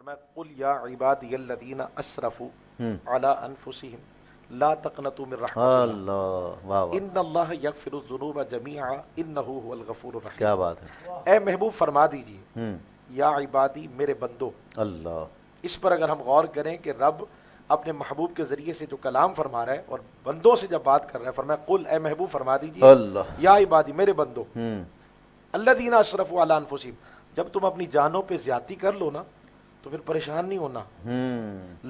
فرمایا قل یا عبادی الذین اسرفوا علی انفسہم لا تقنطوا من رحمت اللہ اللہ واہ واہ، ان اللہ یغفر الذنوب جميعا انہ هو الغفور الرحیم۔ کیا بات ہے، اے محبوب فرما دیجیے یا عبادی میرے بندو۔ اللہ اس پر اگر ہم غور کریں کہ رب اپنے محبوب کے ذریعے سے جو کلام فرما رہا ہے اور بندوں سے جب بات کر رہا ہے، فرمایا قل اے محبوب فرما دیجیے اللہ یا عبادی میرے بندو الذین اسرفوا علی انفسہم، جب تم اپنی جانوں پہ زیادتی کر لو نا تو پھر پریشان نہیں ہونا،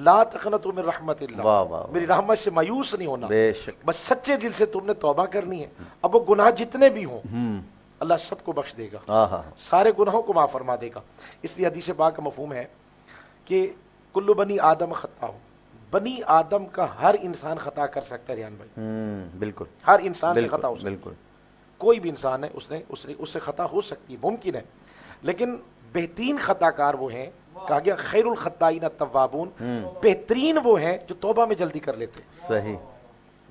لا تقنطوا من رحمت اللہ، واہ واہ، میری رحمت سے مایوس نہیں ہونا، بے شک، بس سچے دل سے تم نے توبہ کرنی ہے۔ اب وہ گناہ جتنے بھی ہوں اللہ سب کو بخش دے گا، آہا، سارے گناہوں کو معاف فرما دے گا۔ اس لیے حدیث پاک کا مفہوم ہے کہ کل بنی آدم خطا ہو، بنی آدم کا ہر انسان خطا کر سکتا ہے ریان بھائی، بالکل ہر انسان سے خطا ہو سکتا ہے، بالکل، کوئی بھی انسان ہے اس سے خطا ہو سکتی ہے، ممکن ہے، لیکن بہترین خطا کار وہ ہیں، کہا گیا خیر الخطائین التوابون، بہترین وہ ہیں جو توبہ میں جلدی کر لیتے ہیں، صحیح،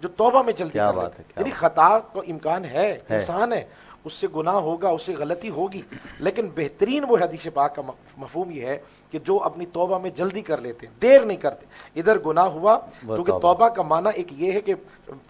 جو توبہ میں جلدی کیا کر بات لیتے ہے، ہیں، کیا یعنی خطا کو امکان ہے، انسان ہے، اس سے گناہ ہوگا، اس سے غلطی ہوگی، لیکن بہترین وہ حدیث پاک کا مفہوم یہ ہے کہ جو اپنی توبہ میں جلدی کر لیتے ہیں، دیر نہیں کرتے۔ ادھر گناہ ہوا، کیونکہ توبہ کا معنی ایک یہ ہے کہ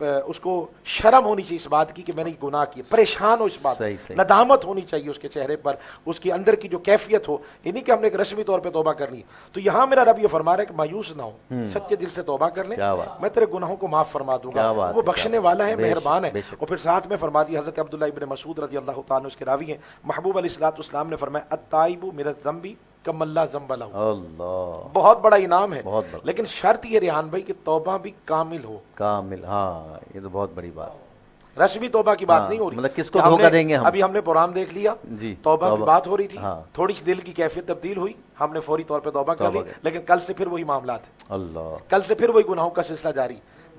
اس کو شرم ہونی چاہیے اس بات کی کہ میں نے گناہ کیا، پریشان ہو اس بات، ندامت ہونی چاہیے اس کے چہرے پر، اس کے اندر کی جو کیفیت ہو، یہ نہیں کہ ہم نے ایک رسمی طور پہ توبہ کرنی ہے۔ تو یہاں میرا رب یہ فرما رہا ہے کہ مایوس نہ ہو، سچے دل سے توبہ کر لیں، میں تیرے گناہوں کو معاف فرما دوں گا، وہ بخشنے والا ہے، مہربان ہے۔ اور پھر ساتھ میں فرما دیا حضرت عبداللہ ابن مسعود رضی اللہ تعالیٰ اس کے راوی ہیں، محبوب علیہ الصلوۃ والسلام نے فرمایا التائب من الذنب کمن لا ذنب لہ، اللہ، بہت بڑا انعام ہے، بہت بڑا، لیکن شرط یہ ریحان بھائی کہ توبہ بھی کامل ہو، کامل، ہاں یہ تو بہت بڑی بات ہے، رسمی توبہ کی بات نہیں ہو رہی، مطلب کس کو دھوکہ دیں گے ہم، ابھی ہم نے پروگرام دیکھ لیا، جی توبہ کی بات ہو رہی تھی، ہاں، تھوڑی سی دل کی کیفیت تبدیل ہوئی، ہم نے فوری طور پہ توبہ کر لی، لیکن کل سے پھر وہی معاملات ہیں، اللہ، کل سے پھر وہی گناہوں کا سلسلہ جاری،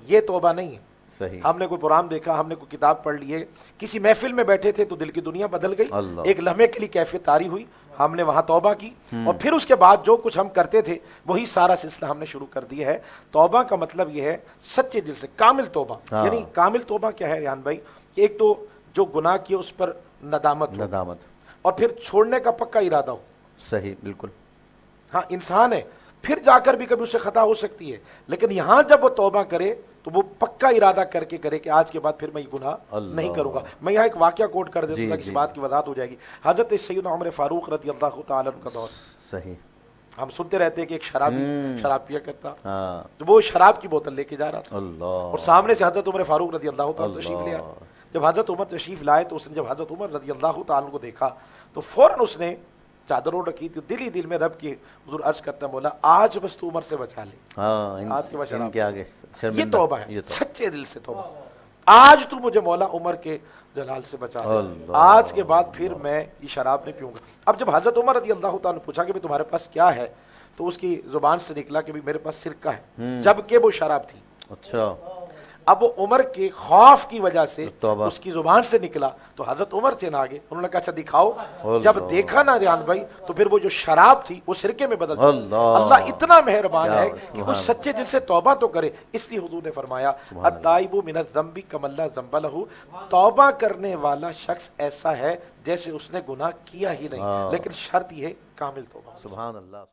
یہ توبہ نہیں ہے۔ صحیح، ہم نے کوئی پروگرام دیکھا، ہم نے کوئی کتاب پڑھ لی ہے، کسی محفل میں بیٹھے تھے تو دل کی دنیا بدل گئی، ایک لمحے کے لیے کیفیت طاری ہوئی، ہم نے وہاں توبہ کی، اور پھر اس کے بعد جو کچھ ہم کرتے تھے وہی سارا سلسلہ ہم نے شروع کر دیا ہے۔ توبہ کا مطلب یہ ہے سچے دل سے کامل توبہ، یعنی کامل توبہ کیا ہے ریحان بھائی کہ ایک تو جو گناہ کیا اس پر ندامت ہو، اور پھر چھوڑنے کا پکا ارادہ ہو، صحیح، بالکل، ہاں انسان ہے، پھر جا کر بھی کبھی اس سے خطا ہو سکتی ہے، لیکن یہاں جب وہ توبہ کرے تو وہ پکا ارادہ کر کے کرے کہ آج کے بعد پھر میں یہ گناہ نہیں کروں گا۔ میں یہاں ایک واقعہ کوٹ کر دیتا ہوں، کسی بات کی وضاحت ہو جائے گی۔ حضرت سیدنا عمر فاروق رضی اللہ تعالیٰ عنہ کا دور، صحیح، ہم سنتے رہتے ہیں کہ ایک شرابی شراب پیا کرتا، تو وہ شراب کی بوتل لے کے جا رہا تھا، اور سامنے سے حضرت عمر فاروق رضی اللہ تعالیٰ تشریف لے آئے۔ جب حضرت عمر تشریف لائے تو اس نے جب حضرت عمر رضی اللہ تعالیٰ کو دیکھا تو فوراً اس نے چادر اوڑھ رکھی تھی، دل ہی دل میں رب کی حضور عرض کرتا، مولا آج بس تو عمر سے بچا لے، آج کے بعد شراب، یہ توبہ ہے، سچے دل سے توبہ، آج تو مجھے مولا عمر کے جلال سے بچا لے، آج کے بعد پھر میں یہ شراب نہیں پیوں گا۔ اب جب حضرت عمر رضی اللہ تعالیٰ نے پوچھا کہ تمہارے پاس کیا ہے، تو اس کی زبان سے نکلا کہ میرے پاس سرکہ ہے، جبکہ وہ شراب تھی۔ اچھا، اب وہ عمر کے خوف کی وجہ سے اس کی زبان سے نکلا تو حضرت عمر تھے نا آگے، انہوں نے کہا اچھا دکھاؤ، جب دیکھا نا ریحان بھائی تو پھر وہ جو شراب تھی وہ سرکے میں بدل گئی۔ اللہ اتنا مہربان ہے کہ وہ سچے دل سے توبہ تو کرے، اس لیے حضور نے فرمایا التائب من الذنب کمن لا ذنب لہ، توبہ کرنے والا شخص ایسا ہے جیسے اس نے گناہ کیا ہی نہیں، لیکن شرط یہ ہے کامل توبہ۔ سبحان اللہ۔